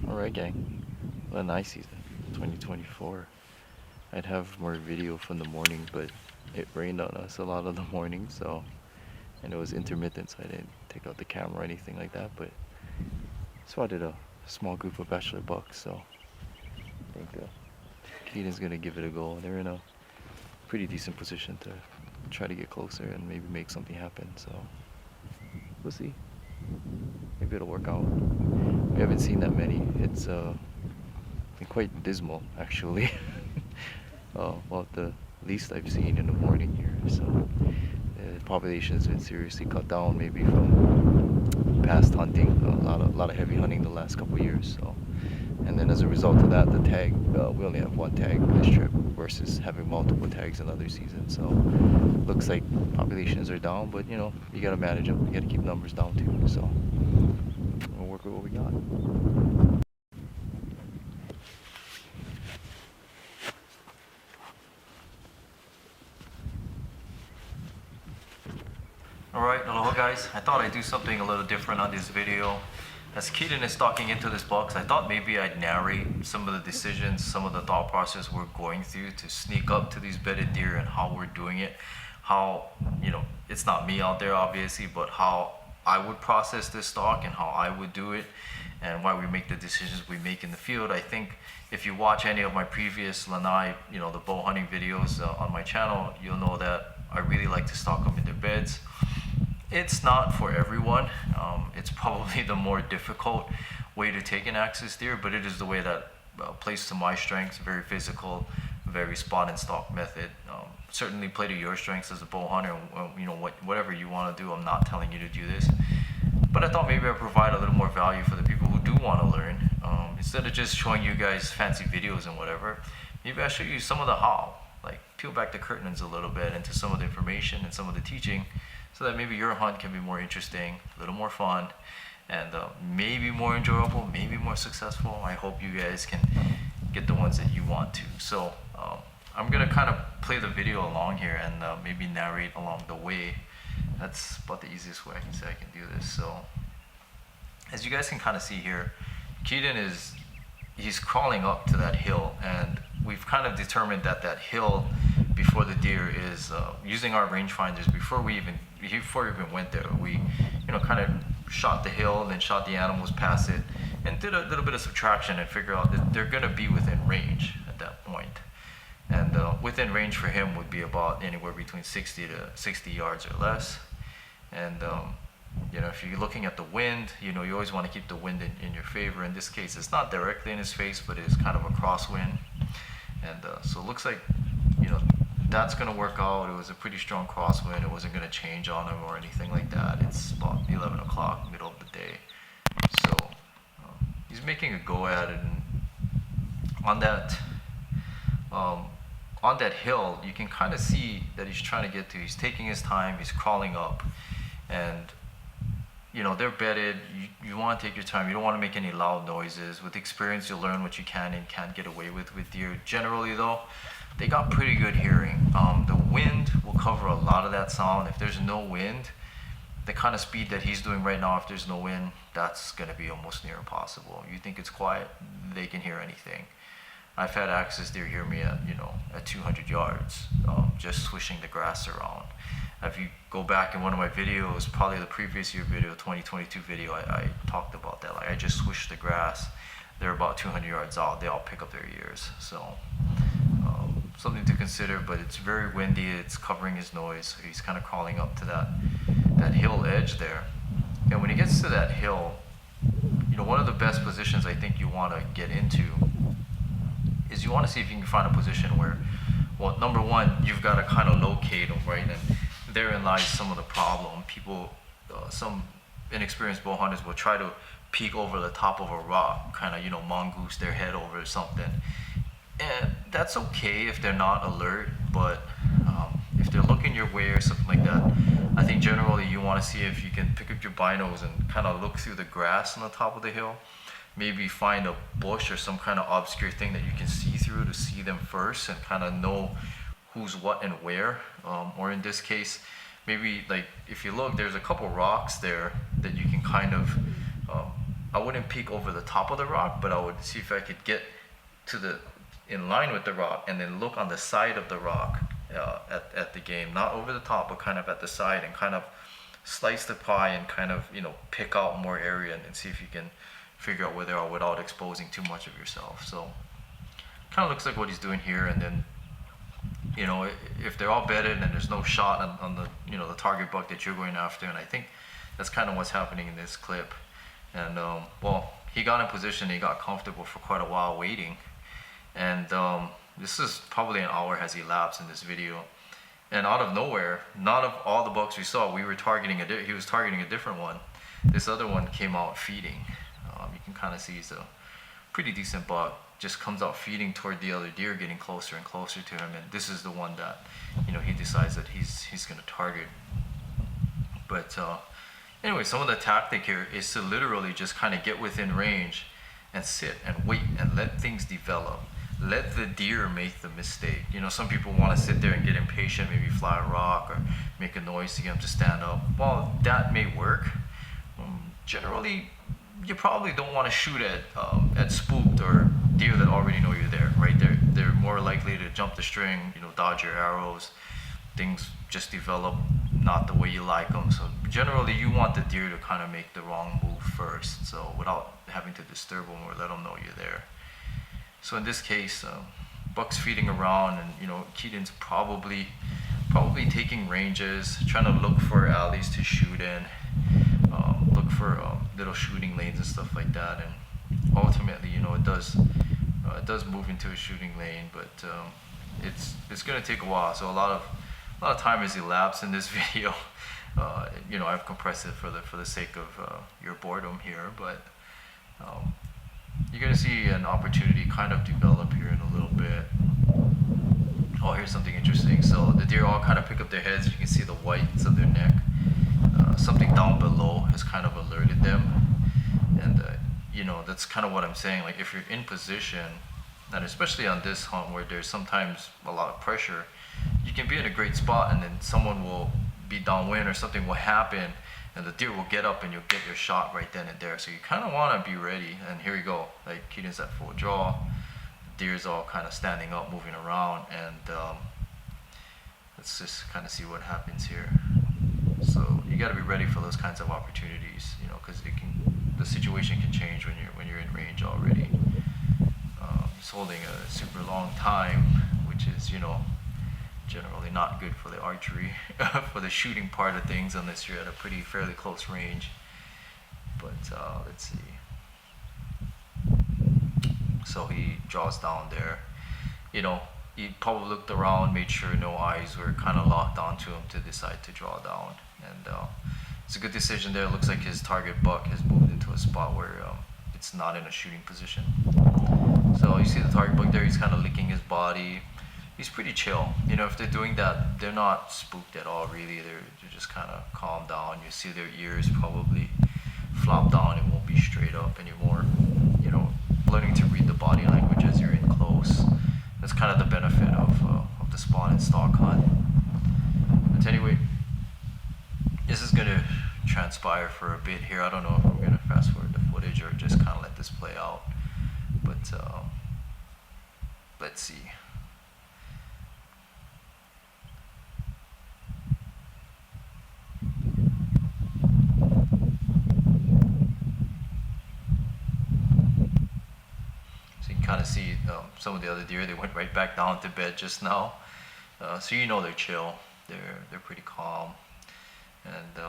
Alright gang, Lanai season 2024. I'd have more video from the morning, but it rained on us a lot of the morning, so, and it was intermittent, so I didn't take out the camera or anything like that, but spotted a small group of bachelor bucks, so I think Keaton's gonna give it a go. They're in a pretty decent position to try to get closer and maybe make something happen, so we'll see. Maybe it'll work out. We haven't seen that many. It's been quite dismal, actually. Well, the least I've seen in the morning here. So the population has been seriously cut down, maybe from past hunting. A lot of heavy hunting the last couple of years. So, and then as a result of that, the tag we only have one tag this trip versus having multiple tags in other seasons. So looks like populations are down, but you know you gotta manage them. You gotta keep numbers down too. So we'll work with what we got. Alright, hello guys. I thought I'd do something a little different on this video. As Keaton is stalking into this box, I thought maybe I'd narrate some of the decisions, some of the thought process we're going through to sneak up to these bedded deer and how we're doing it. How, you know, it's not me out there obviously, but how I would process this stalk and how I would do it and why we make the decisions we make in the field. I think if you watch any of my previous Lanai, you know, the bow hunting videos on my channel, you'll know that I really like to stalk them in their beds. It's not for everyone. It's probably the more difficult way to take an axis deer, but it is the way that plays to my strengths. Very physical, very spot and stalk method. Certainly play to your strengths as a bow hunter. You know, whatever you want to do. I'm not telling you to do this, but I thought maybe I'd provide a little more value for the people who do want to learn. Instead of just showing you guys fancy videos and whatever, maybe I'll show you some of the how. Like peel back the curtains a little bit into some of the information and some of the teaching, so that maybe your hunt can be more interesting, a little more fun, and maybe more enjoyable, maybe more successful. I hope you guys can get the ones that you want to. So I'm gonna kind of play the video along here and maybe narrate along the way. That's about the easiest way I can say I can do this. So as you guys can kind of see here, Keaton he's crawling up to that hill, and we've kind of determined that that hill before the deer is using our rangefinders before we even went there. We, you know, kind of shot the hill and then shot the animals past it and did a little bit of subtraction and figure out that they're gonna be within range at that point. And within range for him would be about anywhere between 60 to 60 yards or less. And you know, if you're looking at the wind, you know, you always want to keep the wind in your favor. In this case, it's not directly in his face, but it is kind of a crosswind. And so it looks like, you know, that's going to work out. It was a pretty strong crosswind. It wasn't going to change on him or anything like that. It's about 11 o'clock, middle of the day. So he's making a go at it. And on that hill, you can kind of see that he's trying to get to. He's taking his time. He's crawling up. And you know, they're bedded. You want to take your time. You don't want to make any loud noises. With experience, you'll learn what you can and can't get away with deer. Generally, though, they got pretty good hearing. The wind will cover a lot of that sound. If there's no wind, the kind of speed that he's doing right now, if there's no wind, that's going to be almost near impossible. You think it's quiet, they can hear anything. I've had axis deer hear me at 200 yards, just swishing the grass around. If you go back in one of my videos, probably the previous year video, 2022 video, I talked about that. Like I just swished the grass. They're about 200 yards out. They all pick up their ears. So something to consider, but it's very windy. It's covering his noise. So he's kind of crawling up to that hill edge there. And when he gets to that hill, you know, one of the best positions I think you want to get into is you want to see if you can find a position where, well, number one, you've got to kind of locate them, right? And therein lies some of the problem. People, some inexperienced bow hunters will try to peek over the top of a rock, kind of, you know, mongoose their head over or something. And that's okay if they're not alert, but if they're looking your way or something like that, I think generally you want to see if you can pick up your binos and kind of look through the grass on the top of the hill. Maybe find a bush or some kind of obscure thing that you can see through to see them first and kind of know who's what and where. Or in this case, maybe like if you look, there's a couple rocks there that you can kind of I wouldn't peek over the top of the rock, but I would see if I could get to the in line with the rock and then look on the side of the rock at the game, not over the top, but kind of at the side, and kind of slice the pie and kind of, you know, pick out more area and see if you can figure out where they are without exposing too much of yourself. So kind of looks like what he's doing here. And then, you know, if they're all bedded and there's no shot on the, you know, the target buck that you're going after, and I think that's kind of what's happening in this clip. And well, he got in position, he got comfortable for quite a while waiting, and this is probably an hour has elapsed in this video, and out of nowhere, not of all the bucks we saw, we were targeting he was targeting a different one. This other one came out feeding. You can kind of see he's a pretty decent buck, just comes out feeding toward the other deer, getting closer and closer to him, and this is the one that, you know, he decides that he's going to target. But anyway, some of the tactic here is to literally just kind of get within range and sit and wait and let things develop. Let the deer make the mistake. You know, some people want to sit there and get impatient, maybe fly a rock or make a noise to get them to stand up. Well, that may work. Generally, you probably don't want to shoot at spooked or deer that already know you're there, right? They're more likely to jump the string, you know, dodge your arrows. Things just develop not the way you like them. So generally, you want the deer to kind of make the wrong move first, so without having to disturb them or let them know you're there. So in this case, buck's feeding around, and you know, Keaton's probably taking ranges, trying to look for alleys to shoot in, look for little shooting lanes and stuff like that. And ultimately, you know, it does move into a shooting lane, but it's gonna take a while. So a lot of time has elapsed in this video. You know, I've compressed it for the sake of your boredom here, but you're gonna see an opportunity kind of develop here in a little bit. Oh, here's something interesting. So the deer all kind of pick up their heads. You can see the whites of their neck. Something down below has kind of alerted them, and you know, that's kind of what I'm saying. Like, if you're in position, and especially on this hunt where there's sometimes a lot of pressure, you can be in a great spot, and then someone will be downwind or something will happen, and the deer will get up and you'll get your shot right then and there. So you kind of want to be ready. And here we go. Like, Keaton's at full draw. The deer's all kind of standing up, moving around, and let's just kind of see what happens here. So you got to be ready for those kinds of opportunities, you know, because the situation can change when you're in range already. He's holding a super long time, which is, you know, generally not good for the archery, for the shooting part of things, unless you're at a fairly close range. But let's see. So he draws down there. You know, he probably looked around, made sure no eyes were kind of locked onto him to decide to draw down. And it's a good decision there. It looks like his target buck has moved into a spot where it's not in a shooting position. So you see the target buck there, he's kind of licking his body. He's pretty chill. You know, if they're doing that, they're not spooked at all, really. They're just kind of calm down. You see their ears probably flop down. It won't be straight up anymore. You know, learning to read the body language as you're in close. That's kind of the benefit of the spawn and stalk hunt. But anyway, this is going to transpire for a bit here. I don't know if I'm going to fast forward the footage or just kind of let this play out. But let's see. Kind of see some of the other deer, they went right back down to bed just now, so you know they're chill, they're pretty calm. And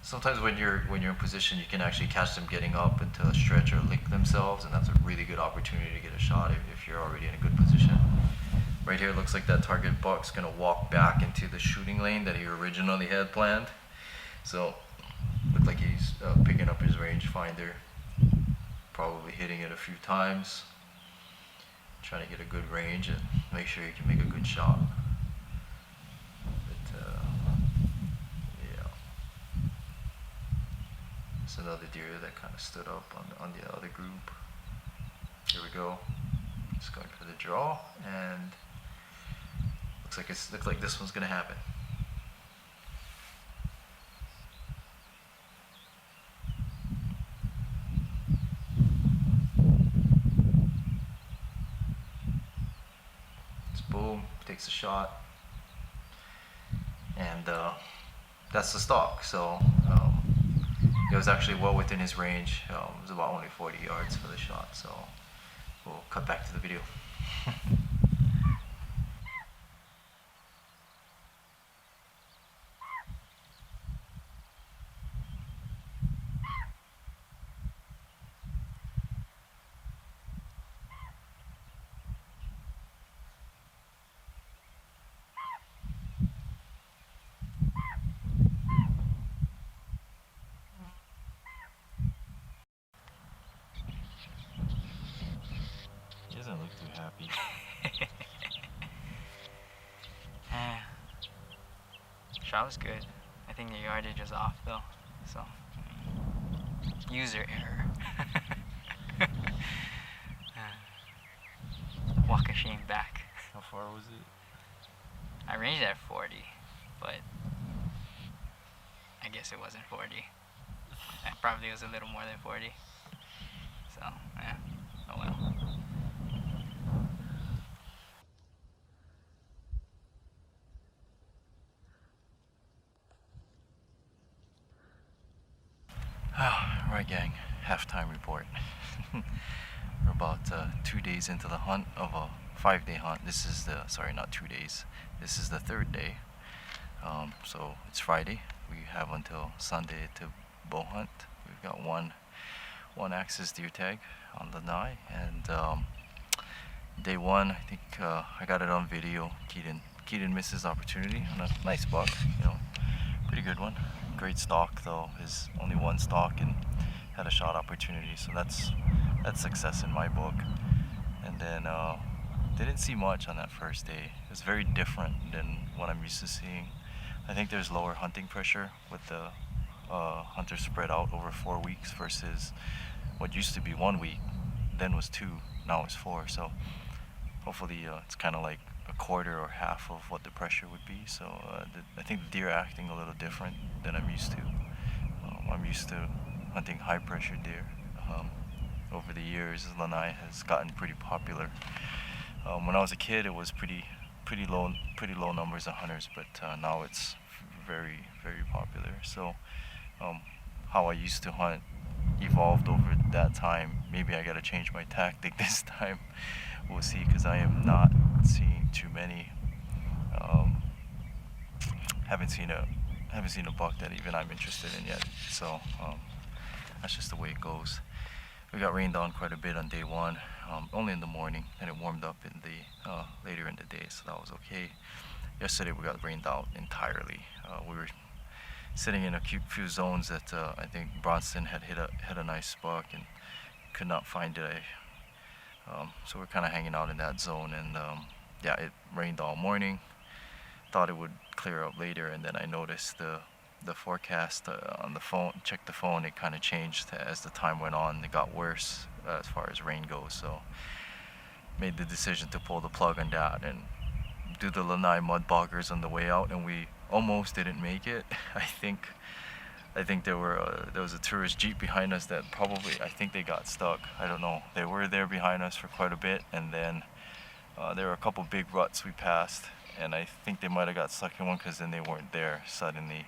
sometimes when you're in position, you can actually catch them getting up into a stretch or lick themselves, and that's a really good opportunity to get a shot if you're already in a good position. Right here, it looks like that target buck's gonna walk back into the shooting lane that he originally had planned. So look like he's picking up his rangefinder, probably hitting it a few times, trying to get a good range and make sure you can make a good shot. But yeah, it's another deer that kind of stood up on the other group. Here we go. Just going for the draw, and looks like this one's gonna happen. takes a shot, and that's the stalk. So it was actually well within his range. It was about only 40 yards for the shot. So we'll cut back to the video. He doesn't look too happy. Shot was good. I think the yardage was off though, so user error. Walk of shame back. How far was it? I ranged at 40, but I guess it wasn't 40. It probably was a little more than 40. So, yeah, oh well. Right, gang, halftime report. We're about 2 days into the hunt of a 5-day hunt. This is the, sorry, not 2 days. This is the third day. So it's Friday. We have until Sunday to bow hunt. We've got one axis deer tag on Lanai, and day one, I think I got it on video. Keaton missed his opportunity on a nice buck, you know, pretty good one. Great stalk though, his only one stalk, and had a shot opportunity, so that's success in my book. And then didn't see much on that first day. It was very different than what I'm used to seeing. I think there's lower hunting pressure with the hunters spread out over 4 weeks versus what used to be 1 week, then was 2, now it's 4. So hopefully it's kind of like a quarter or half of what the pressure would be. So I think the deer are acting a little different than I'm used to. I'm used to hunting high pressure deer. Over the years, Lanai has gotten pretty popular. When I was a kid, it was pretty low numbers of hunters, but now it's very popular. So how I used to hunt evolved over that time. Maybe I gotta change my tactic this time. We'll see, because I am not seeing too many. Haven't seen a buck that even I'm interested in yet. So that's just the way it goes. We got rained on quite a bit on day one, only in the morning, and it warmed up in the later in the day, so that was okay. Yesterday we got rained out entirely. We were sitting in a few zones that I think Bronson had hit a nice buck and could not find it. So we're kind of hanging out in that zone, and yeah, it rained all morning. Thought it would clear up later, and then I noticed the forecast on the phone. Checked the phone, it kind of changed as the time went on. It got worse as far as rain goes, so made the decision to pull the plug on that and do the Lanai mud boggers on the way out, and we almost didn't make it. I think there was a tourist jeep behind us that probably, I think they got stuck. I don't know. They were there behind us for quite a bit, and then there were a couple big ruts we passed, and I think they might have got stuck in one, because then they weren't there suddenly.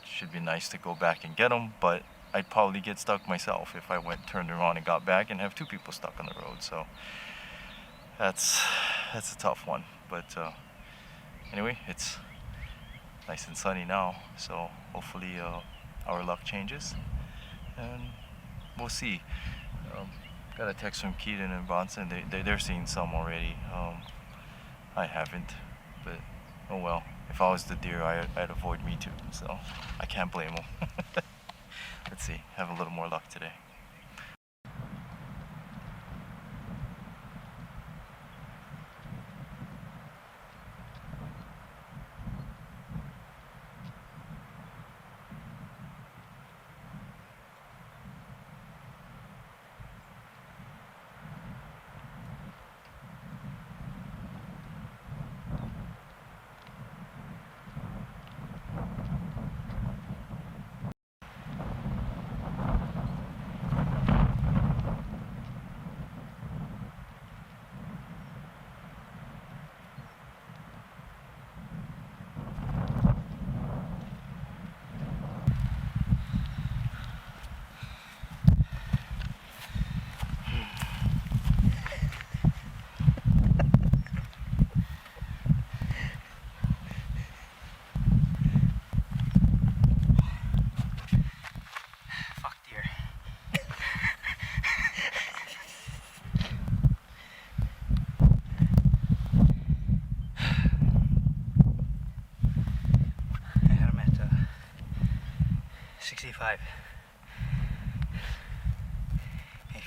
Should be nice to go back and get them, but I'd probably get stuck myself if I turned around and got back and have 2 people stuck on the road. So that's a tough one. But anyway, it's nice and sunny now, so hopefully our luck changes, and we'll see. Got a text from Keaton and Bronson. They're seeing some already. I haven't, but oh well. If I was the deer, I'd avoid me too, so I can't blame them. Let's see, have a little more luck today.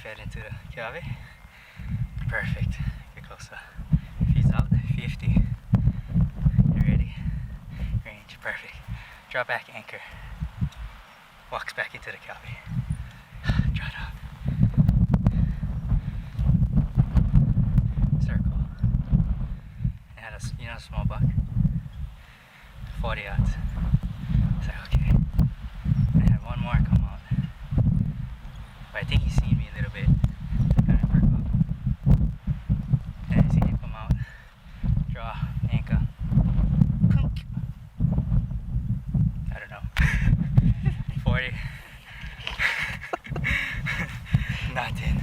fed into the cave. Perfect. Get closer. Feet's out. 50. You ready? Range. Perfect. Drop back, anchor. Walks back into the cave. Draw down. Circle. I had a small buck. 40 yards. It's like, okay. I had one more come out. But I think he's seen me a little bit. Kind of work up. And I see him come out. Draw, anchor. I don't know. 40. Nothing.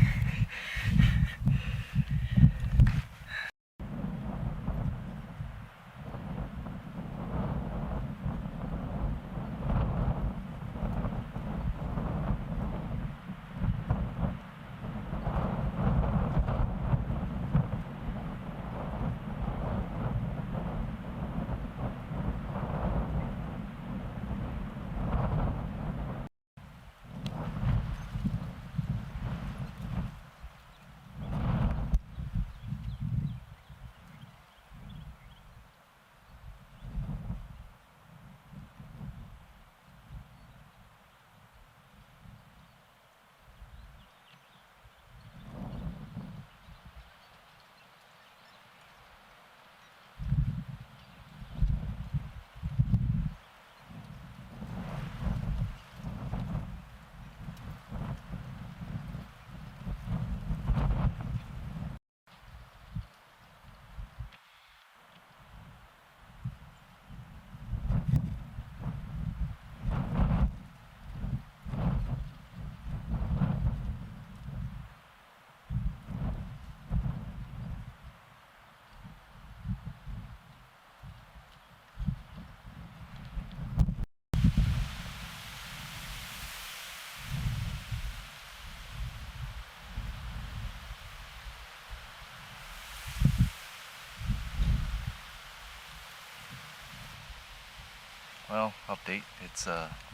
Well, update. It's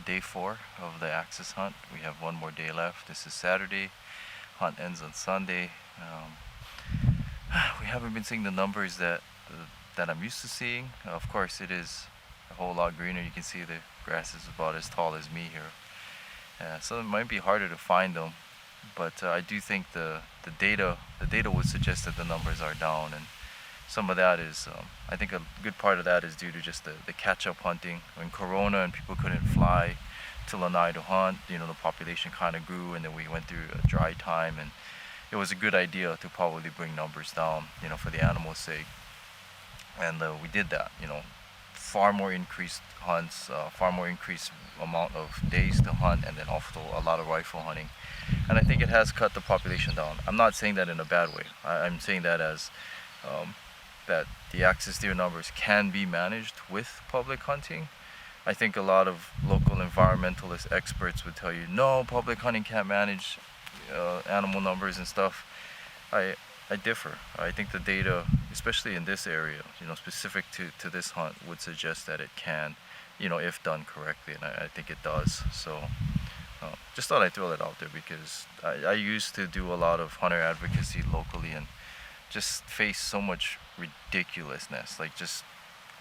day 4 of the Axis hunt. We have one more day left. This is Saturday. Hunt ends on Sunday. We haven't been seeing the numbers that I'm used to seeing. Of course, it is a whole lot greener. You can see the grass is about as tall as me here. So it might be harder to find them, but I do think the data would suggest that the numbers are down, and some of that is, I think a good part of that is due to just the catch-up hunting. When Corona and people couldn't fly to Lanai to hunt, the population kind of grew, and then we went through a dry time, and it was a good idea to probably bring numbers down, for the animals' sake. And we did that, far more increased hunts, far more increased amount of days to hunt, and then also a lot of rifle hunting. And I think it has cut the population down. I'm not saying that in a bad way. I'm saying that as that the axis deer numbers can be managed with public hunting. I think a lot of local environmentalist experts would tell you, no, public hunting can't manage animal numbers and stuff. I differ. I think the data, especially in this area, specific to this hunt, would suggest that it can, if done correctly, and I think it does. So just thought I'd throw that out there, because I used to do a lot of hunter advocacy locally and just face so much ridiculousness, like just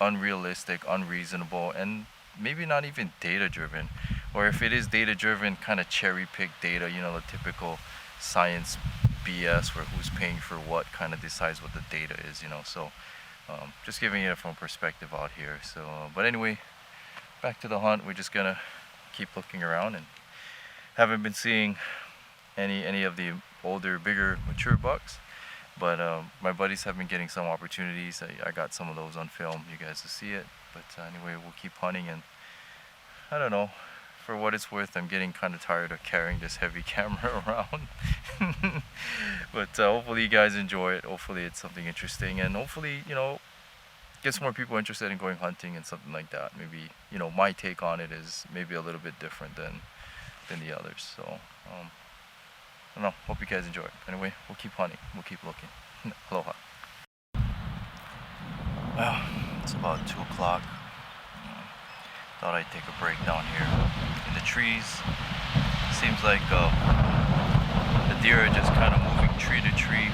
unrealistic, unreasonable, and maybe not even data driven, or if it is data driven, kind of cherry picked data, the typical science BS where who's paying for what kind of decides what the data is, so just giving it from perspective out here. So but anyway, back to the hunt. We're just gonna keep looking around, and haven't been seeing any of the older, bigger, mature bucks. But my buddies have been getting some opportunities. I got some of those on film, you guys will see it. But anyway, we'll keep hunting, and I don't know, for what it's worth, I'm getting kind of tired of carrying this heavy camera around. But hopefully you guys enjoy it. Hopefully it's something interesting, and hopefully, gets more people interested in going hunting and something like that. Maybe, my take on it is maybe a little bit different than the others. So I don't know, hope you guys enjoy it. Anyway, we'll keep hunting, we'll keep looking. Aloha. Well, it's about 2 o'clock. Thought I'd take a break down here in the trees. Seems like the deer are just kind of moving tree to tree,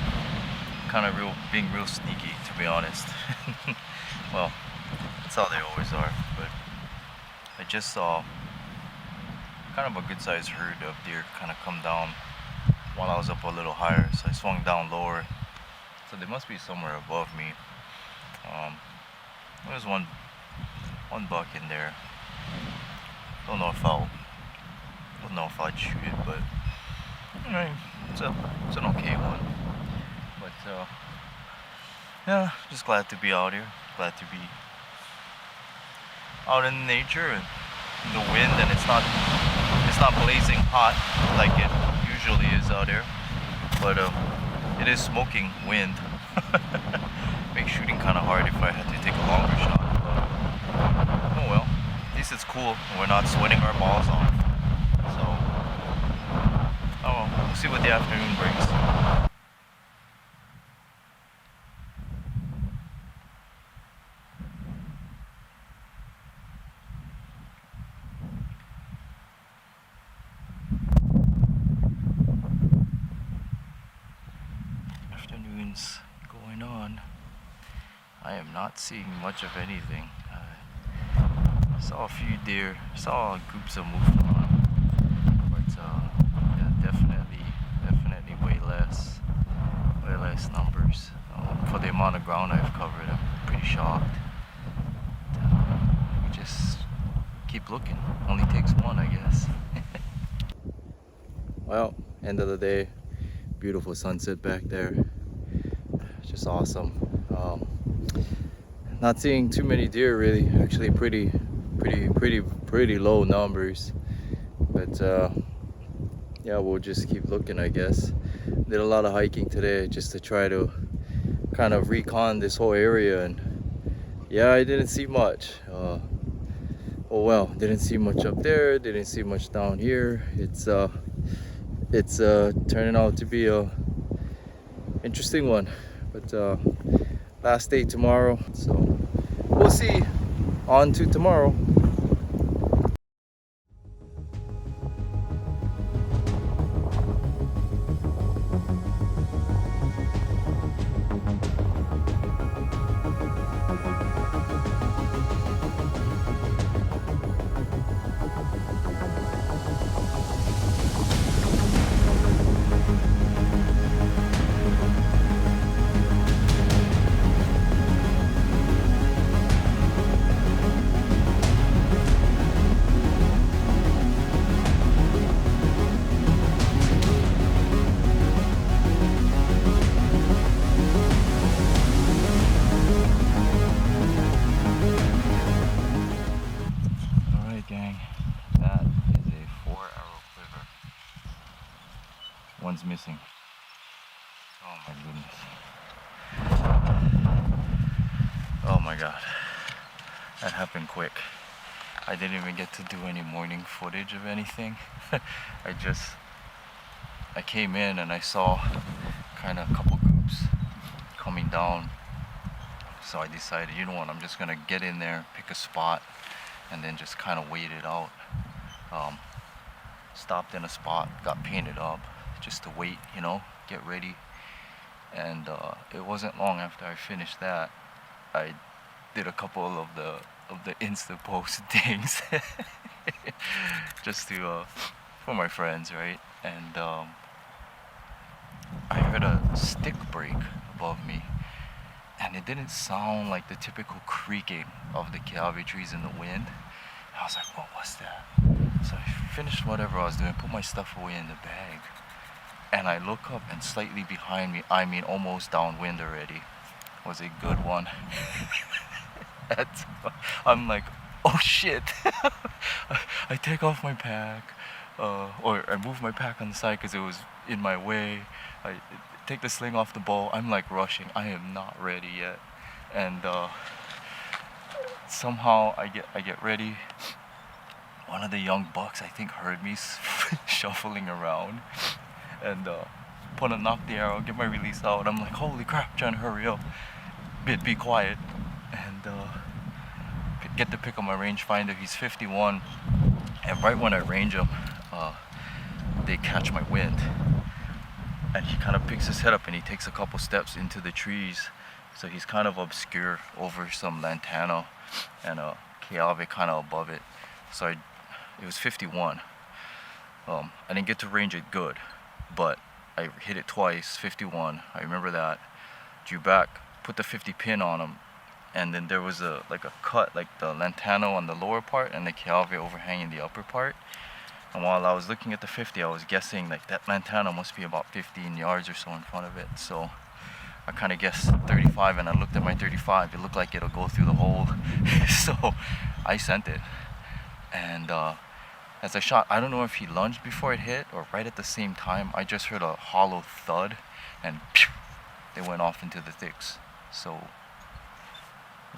kind of being real sneaky, to be honest. Well, that's how they always are. But I just saw kind of a good sized herd of deer kind of come down while I was up a little higher, so I swung down lower. So they must be somewhere above me. There's one buck in there. Don't know if I'd shoot it, but you know, it's an okay one. But yeah, just glad to be out here. Glad to be out in nature and the wind, and it's not blazing hot like it usually is out here, but it is smoking wind. Makes shooting kind of hard if I had to take a longer shot, but oh well, at least it's cool and we're not sweating our balls off. So oh well, we'll see what the afternoon brings. Afternoon's going on. I am not seeing much of anything. I saw a few deer, saw groups of movement, but yeah, definitely way less numbers. For the amount of ground I've covered, I'm pretty shocked. We just keep looking. Only takes one, I guess. Well, end of the day, beautiful sunset back there. Just awesome. Not seeing too many deer really. Actually, pretty low numbers. But yeah, we'll just keep looking, I guess. Did a lot of hiking today just to try to kind of recon this whole area, and yeah, I didn't see much. Oh well, didn't see much up there. Didn't see much down here. It's turning out to be a interesting one. But last day tomorrow, so we'll see. On to tomorrow. One's missing. Oh my goodness. Oh my god. That happened quick. I didn't even get to do any morning footage of anything. I came in and I saw kind of a couple groups coming down. So I decided, you know what, I'm just gonna get in there, pick a spot, and then just kind of wait it out. Stopped in a spot, got painted up, just to wait, you know, get ready. And it wasn't long after I finished that, I did a couple of the Insta post things, just to for my friends, right? And I heard a stick break above me, and it didn't sound like the typical creaking of the kiawe trees in the wind. I was like, what was that? So I finished whatever I was doing, put my stuff away in the bag, and I look up, and slightly behind me, I mean almost downwind already, was a good one. I'm like, oh shit. I take off my pack, or I move my pack on the side because it was in my way. I take the sling off the bow. I'm like rushing. I am not ready yet, and somehow I get ready. One of the young bucks, I think, heard me shuffling around, and put a knock the arrow, get my release out. I'm like, holy crap, trying to hurry up, be quiet, and get to pick up my rangefinder. He's 51, and right when I range him, they catch my wind. and he kind of picks his head up and he takes a couple steps into the trees. So he's kind of obscure over some lantana and a Keawe kind of above it. So it was 51. I didn't get to range it good, but I hit it twice, 51. I remember that. Drew back, put the 50 pin on him, and then there was a cut, like the lantana on the lower part and the Keawe overhanging the upper part. And while I was looking at the 50, I was guessing like that lantana must be about 15 yards or so in front of it. So I kind of guessed 35, and I looked at my 35. It looked like it'll go through the hole. So I sent it. And as I shot, I don't know if he lunged before it hit or right at the same time. I just heard a hollow thud, and pew, they went off into the thicks. So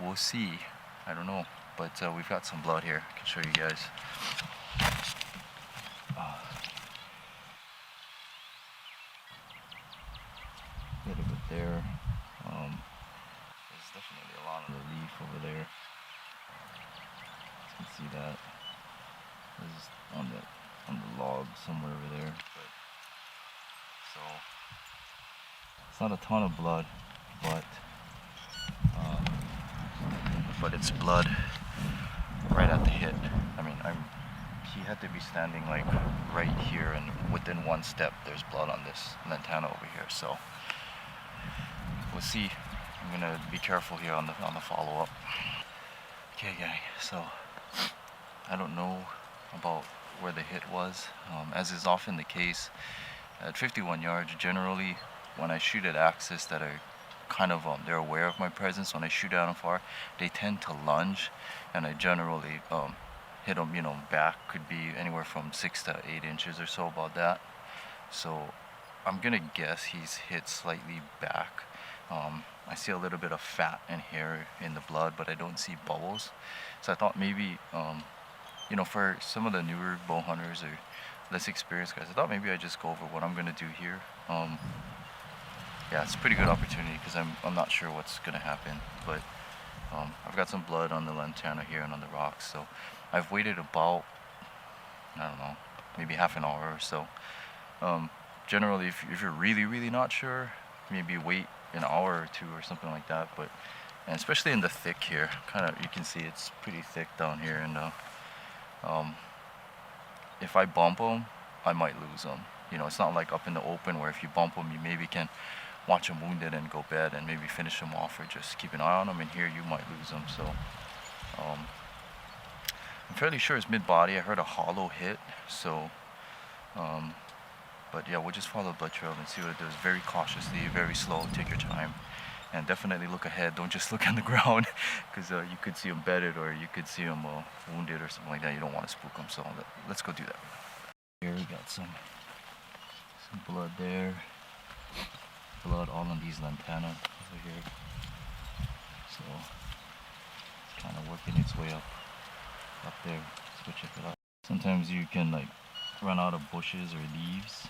we'll see. I don't know. But we've got some blood here. I can show you guys. A little bit there. There's definitely a lot of relief over there. You can see that. This is on the log somewhere over there. So it's not a ton of blood, but it's blood right at the hit. I mean, he had to be standing like right here, and within one step there's blood on this lantana over here. So we'll see. I'm gonna be careful here on the follow-up. Okay, gang. So I don't know about where the hit was. As is often the case, at 51 yards, generally when I shoot at axis that are kind of they're aware of my presence, when I shoot out far, they tend to lunge, and I generally hit them, back. Could be anywhere from 6 to 8 inches or so, about that. So I'm gonna guess he's hit slightly back. I see a little bit of fat and hair in the blood, but I don't see bubbles. So I thought maybe, for some of the newer bow hunters or less experienced guys, I thought maybe I'd just go over what I'm gonna do here. Yeah, it's a pretty good opportunity because I'm not sure what's gonna happen, but I've got some blood on the lantana here and on the rocks. So I've waited about, I don't know, maybe half an hour or so. Generally, if you're really, really not sure, maybe wait an hour or two or something like that. But and especially in the thick here, you can see it's pretty thick down here. And if I bump them, I might lose them. It's not like up in the open where if you bump them, you maybe can watch them wounded and go bed and maybe finish them off, or just keep an eye on them. And here you might lose them. So I'm fairly sure it's mid-body. I heard a hollow hit. So but yeah, we'll just follow the blood trail and see what it does. Very cautiously, very slow. Take your time, and definitely look ahead. Don't just look on the ground, because you could see them bedded, or you could see them wounded or something like that. You don't want to spook them. So let's go do that. Here we got some blood there. Blood all on these lantana over here. So it's kind of working its way up there. Let's go check it out. Sometimes you can run out of bushes or leaves.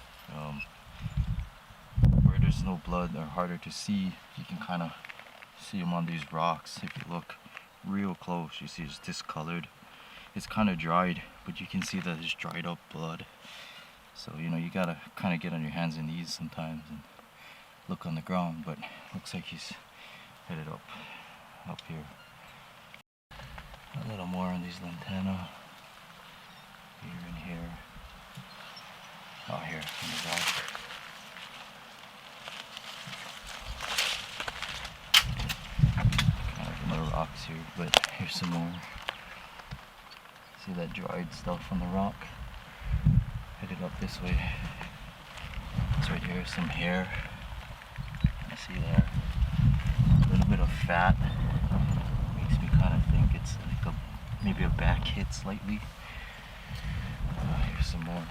Where there's no blood, they're harder to see. You can kind of see them on these rocks. If you look real close, you see it's discolored. It's kind of dried, but you can see that it's dried up blood. So you gotta kind of get on your hands and knees sometimes and look on the ground. But looks like he's headed up here. A little more on these lantana. Here and here. Oh, here on the rock. Kind of little rocks here, but here's some more. See that dried stuff on the rock? Headed up this way. It's right here, some hair. You see there? A little bit of fat. Makes me kind of think it's like maybe a back hit slightly. Here's some more.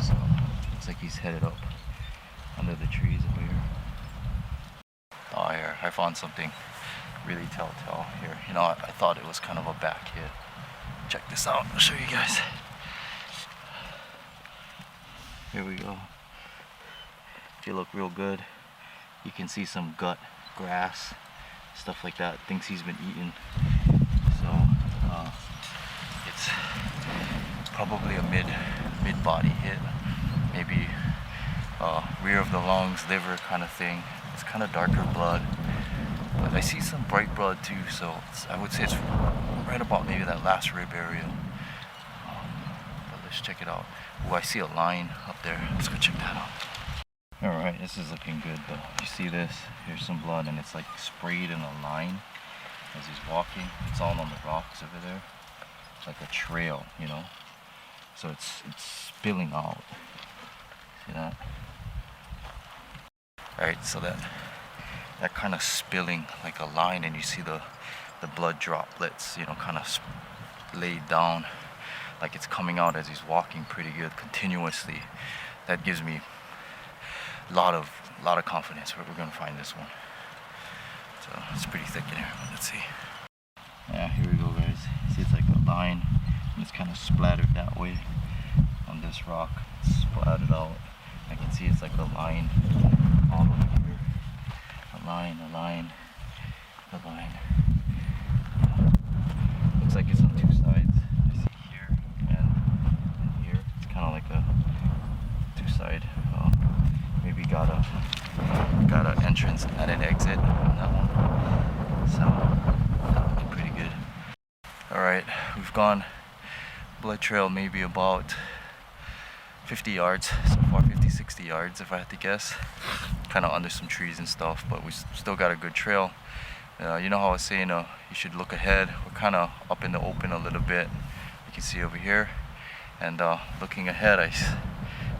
So looks like he's headed up under the trees over here. Oh, here I found something really telltale here. I thought it was kind of a back hit. Check this out. I'll show you guys. Here we go. If you look real good, you can see some gut, grass, stuff like that. Thinks he's been eaten. So it's probably a mid-body hit. rear of the lungs, liver kind of thing. It's kind of darker blood, but I see some bright blood too, so I would say it's right about maybe that last rib area. But let's check it out. Oh, I see a line up there. Let's go check that out. Alright, this is looking good though. You see this? Here's some blood, and it's like sprayed in a line as he's walking. It's all on the rocks over there. Like a trail, you know? So it's spilling out. See that? Alright, so that kind of spilling like a line, and you see the blood droplets, you know, kind of laid down like it's coming out as he's walking pretty good continuously. That gives me a lot of confidence where we're gonna find this one. So it's pretty thick in here. Let's see. Yeah, here we go, guys. See, it's like a line, and it's kind of splattered that way on this rock. It's splattered out. I can see it's like a line all over here. A line, a line, a line. Looks like it's on two sides. I see here and here. It's kind of like a two-side. Maybe got a entrance and an exit on that one. So that looking pretty good. All right, we've gone blood trail maybe about 50 yards so far, 50-60 yards if I had to guess. Kind of under some trees and stuff, but we still got a good trail. You know how I was saying you should look ahead. We're kind of up in the open a little bit. You can see over here, and looking ahead, I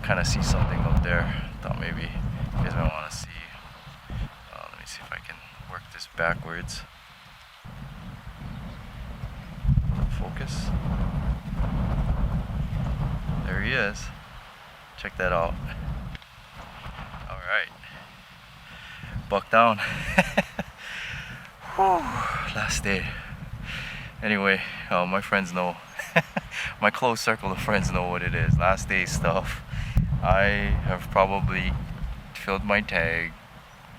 kind of see something up there. Thought maybe you guys might want to see. Let me see if I can work this backwards. Focus. There he is. Check that out. All right. Buck down. Whew, last day. Anyway, my friends know. My close circle of friends know what it is. Last day stuff. I have probably filled my tag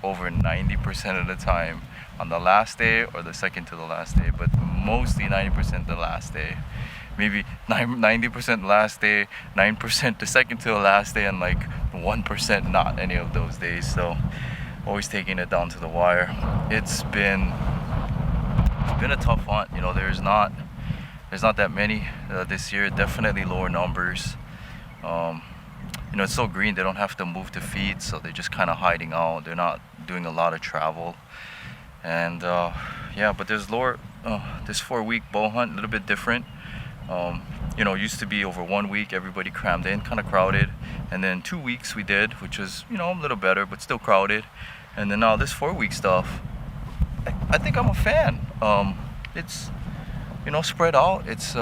over 90% of the time on the last day or the second to the last day, but mostly 90% the last day. Maybe 90% the last day, 9% the second to the last day, and like 1% not any of those days. So always taking it down to the wire. It's been a tough hunt. You know, there's not that many this year. Definitely lower numbers. You know, it's so green, they don't have to move to feed, so they're just kind of hiding out. They're not doing a lot of travel. And yeah, but there's lower, this 4-week bow hunt, a little bit different. You know, it used to be over 1 week, everybody crammed in, kind of crowded. And then 2 weeks we did, which was, you know, a little better, but still crowded. And then now this 4-week stuff, I think I'm a fan. It's, you know, spread out. It's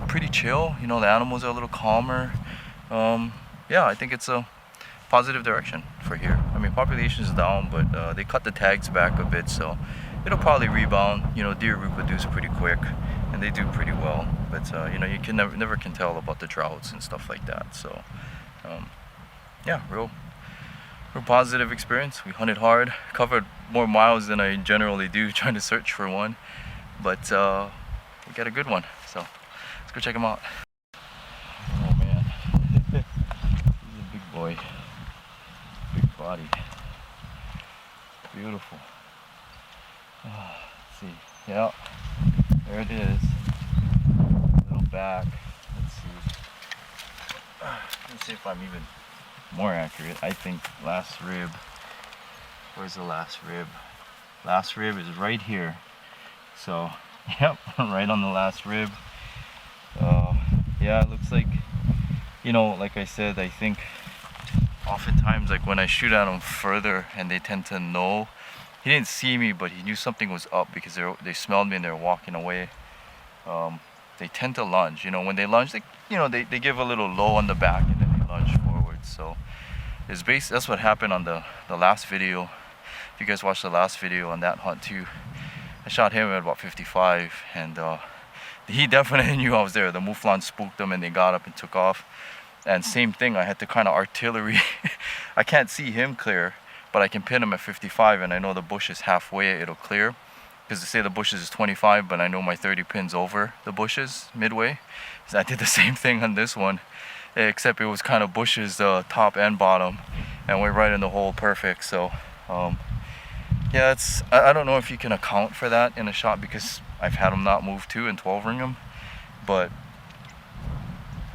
pretty chill. You know, the animals are a little calmer. Yeah, I think it's a positive direction for here. I mean, population is down, but they cut the tags back a bit, so it'll probably rebound. You know, deer reproduce pretty quick, and they do pretty well. But you know, you can never can tell about the droughts and stuff like that. So yeah, real positive experience. We hunted hard, covered more miles than I generally do trying to search for one, but we got a good one. So let's go check him out. Oh man, he's a big boy, big body, beautiful. Let's see, yeah, there it is. Little back. Let's see if I'm even more accurate. I think last rib. Where's the last rib? Last rib is right here. So, yep, right on the last rib. Yeah, it looks like, you know, like I said, I think oftentimes, like when I shoot at them further and they tend to know, he didn't see me, but he knew something was up because they smelled me and they're walking away. They tend to lunge. You know, when they lunge, they give a little low on the back and then they lunge forward. So that's what happened on the last video. If you guys watched the last video on that hunt too, I shot him at about 55, and he definitely knew I was there. The mouflon spooked them and they got up and took off. And same thing, I had to kind of artillery. I can't see him clear, but I can pin him at 55, and I know the bush is halfway, it'll clear. Because they say the bushes is 25, but I know my 30 pins over the bushes midway. So I did the same thing on this one, except it was kind of bushes top and bottom. and we're right in the hole, perfect. So yeah, I don't know if you can account for that in a shot, because I've had them not move too and 12 ring them, but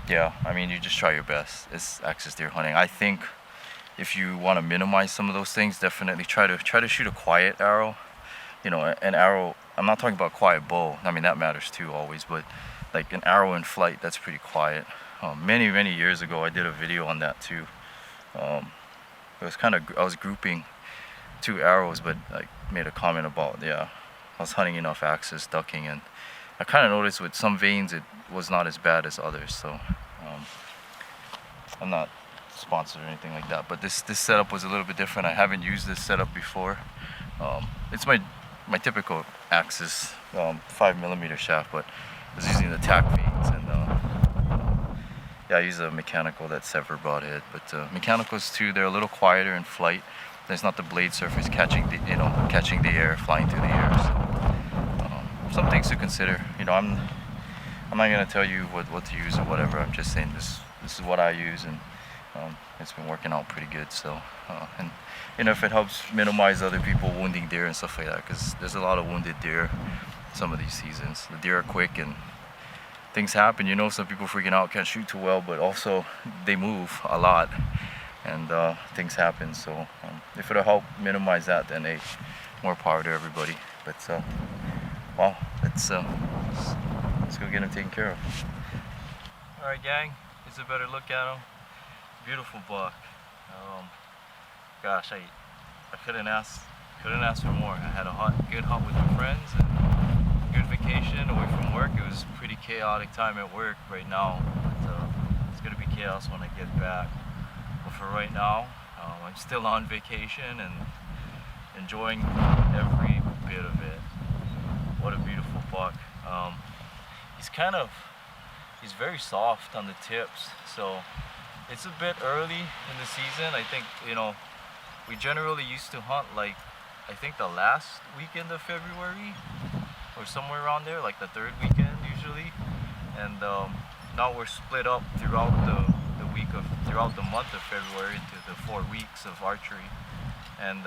yeah, I mean, you just try your best. It's axis deer hunting. I think if you want to minimize some of those things, definitely try to shoot a quiet arrow. You know, an arrow, I'm not talking about quiet bow, I mean that matters too always, but like an arrow in flight, that's pretty quiet. Many years ago I did a video on that too. It was kind of, I was grouping 2 arrows, but I made a comment about, yeah, I was hunting enough axis ducking, and I kind of noticed with some veins it was not as bad as others. So I'm not sponsored or anything like that, but this setup was a little bit different. I haven't used this setup before. It's my typical axis 5mm shaft, but I was using the tack veins, and yeah, I use a mechanical that Sever brought it. But mechanicals too, they're a little quieter in flight. There's not the blade surface catching the air, flying through the air. So, some things to consider. You know, I'm not gonna tell you what to use or whatever. I'm just saying this is what I use, and it's been working out pretty good. So, and you know, if it helps minimize other people wounding deer and stuff like that, because there's a lot of wounded deer some of these seasons. The deer are quick and things happen. You know, some people freaking out, can't shoot too well, but also they move a lot, and things happen. So if it'll help minimize that, then hey, more power to everybody. But well, let's go get him taken care of. All right, gang, here's a better look at him. Beautiful buck. Gosh, I couldn't ask for more. I had a good hunt with my friends and good vacation away from work. It was a pretty chaotic time at work right now, but it's gonna be chaos when I get back. But for right now, I'm still on vacation and enjoying every bit of it. What a beautiful buck. He's very soft on the tips, so it's a bit early in the season. I think, you know, we generally used to hunt like, I think the last weekend of February or somewhere around there, like the 3rd weekend usually. And now we're split up throughout throughout the month of February into the 4 weeks of archery. And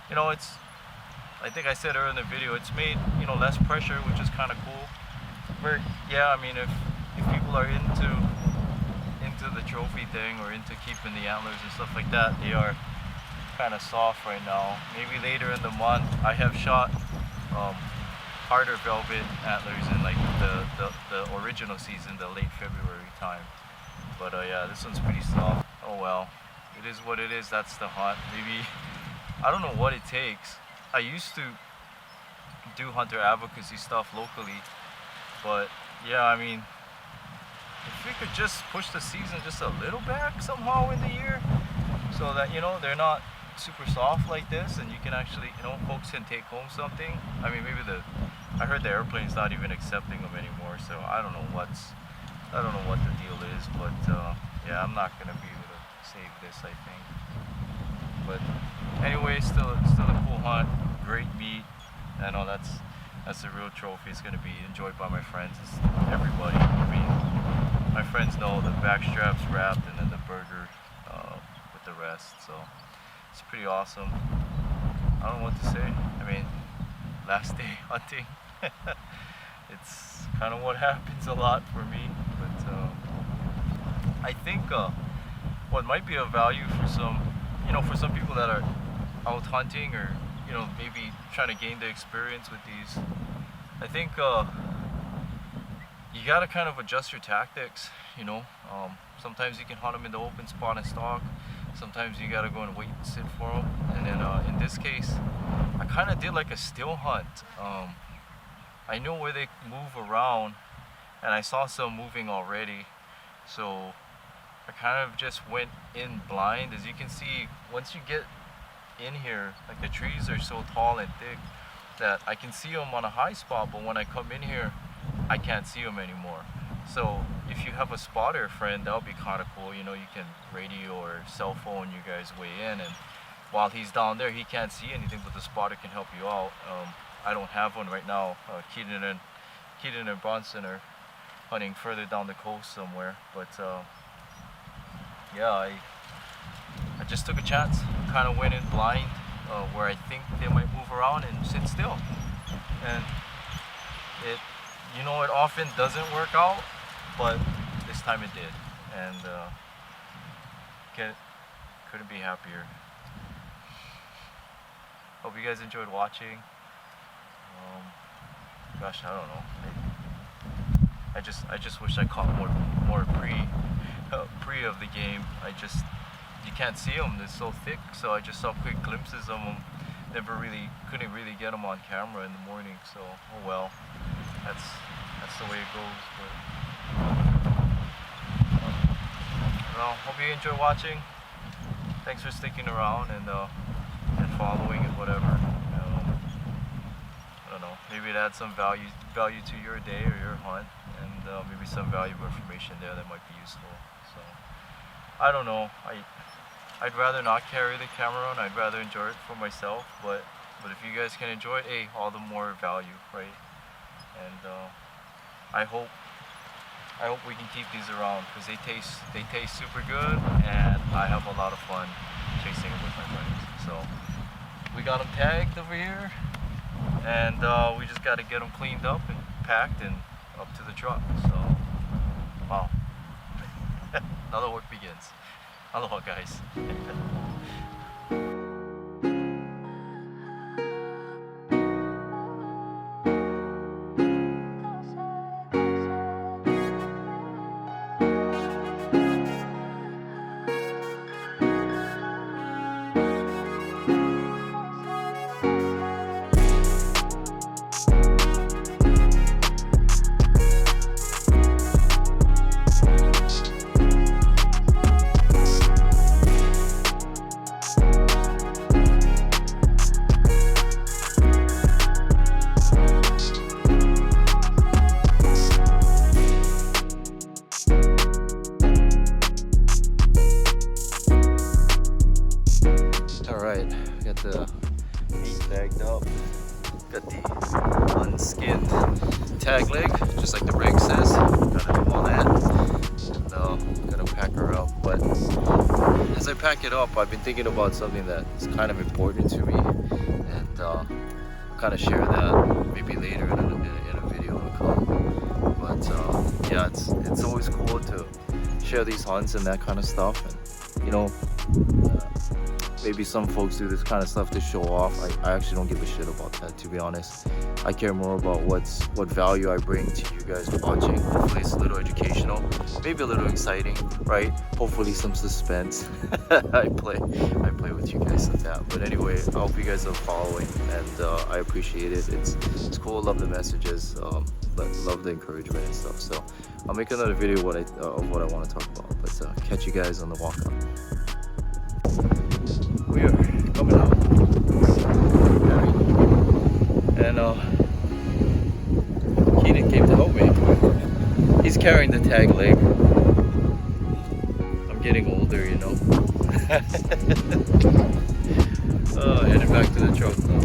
you know, I think I said earlier in the video, it's made, you know, less pressure, which is kind of cool. But yeah, I mean, if people are into the trophy thing or into keeping the antlers and stuff like that, they are kind of soft right now. Maybe later in the month, I have shot harder velvet antlers in like the original season, the late February time. But yeah, this one's pretty soft. Oh well, it is what it is. That's the hunt. Maybe, I don't know what it takes. I used to do hunter advocacy stuff locally, but yeah, I mean, if we could just push the season just a little back somehow in the year, so that, you know, they're not super soft like this, and you can actually, you know, folks can take home something. I mean, maybe I heard the airplane's not even accepting them anymore, so I don't know what the deal is, but yeah, I'm not gonna be able to save this, I think. But anyway, still a cool hunt, great meat. I know that's the real trophy. It's gonna be enjoyed by my friends. It's everybody. I mean, my friends know the back straps wrapped and then the burger with the rest. So it's pretty awesome. I don't know what to say. I mean, last day hunting. It's kind of what happens a lot for me. But I think what might be of value for some, you know, for some people that are out hunting, or, you know, maybe trying to gain the experience with these, I think you gotta kind of adjust your tactics, you know. Sometimes you can hunt them in the open spot and stalk. Sometimes you gotta go and wait and sit for them. And then in this case, I kind of did like a still hunt. I knew where they move around, and I saw some moving already, so I kind of just went in blind. As you can see, once you get in here, like, the trees are so tall and thick that I can see them on a high spot, but when I come in here, I can't see them anymore. So if you have a spotter friend, that would be kind of cool. You know, you can radio or cell phone you guys way in, and while he's down there, he can't see anything, but the spotter can help you out. I don't have one right now. Keaton and Bronson are hunting further down the coast somewhere, but yeah, I just took a chance. Kind of went in blind, where I think they might move around and sit still. And it often doesn't work out, but this time it did. And couldn't be happier. Hope you guys enjoyed watching. Gosh, I don't know. I just wish I caught more pre of the game. You can't see them. They're so thick. So I just saw quick glimpses of them. Couldn't really get them on camera in the morning. So oh well, that's the way it goes. But well, hope you enjoy watching. Thanks for sticking around and following and whatever. I don't know. Maybe it adds some value to your day or your hunt, and maybe some valuable information there that might be useful. So I don't know. I'd rather not carry the camera on. I'd rather enjoy it for myself. But if you guys can enjoy it, hey, all the more value, right? And I hope we can keep these around because they taste super good, and I have a lot of fun chasing them with my buddies. So we got them tagged over here, and we just got to get them cleaned up and packed and up to the truck. So wow, now the work begins. Aloha, guys. The meat tagged up. Got the unskinned tag leg, just like the rig says. Gotta do all that. And gotta pack her up. But as I pack it up, I've been thinking about something that's kind of important to me, and I'll kind of share that maybe later in a video to come. But yeah, it's always cool to share these hunts and that kind of stuff. And you know. Maybe some folks do this kind of stuff to show off. I actually don't give a shit about that, to be honest. I care more about what value I bring to you guys watching. Hopefully it's a little educational, maybe a little exciting, right? Hopefully some suspense. I play with you guys like that. But anyway, I hope you guys are following, and I appreciate it. It's cool. Love the messages. Love the encouragement and stuff. So I'll make another video of what I want to talk about. But catch you guys on the walk up. We are coming out, and Keenan came to help me. He's carrying the tag leg. I'm getting older, you know. Headed back to the truck now.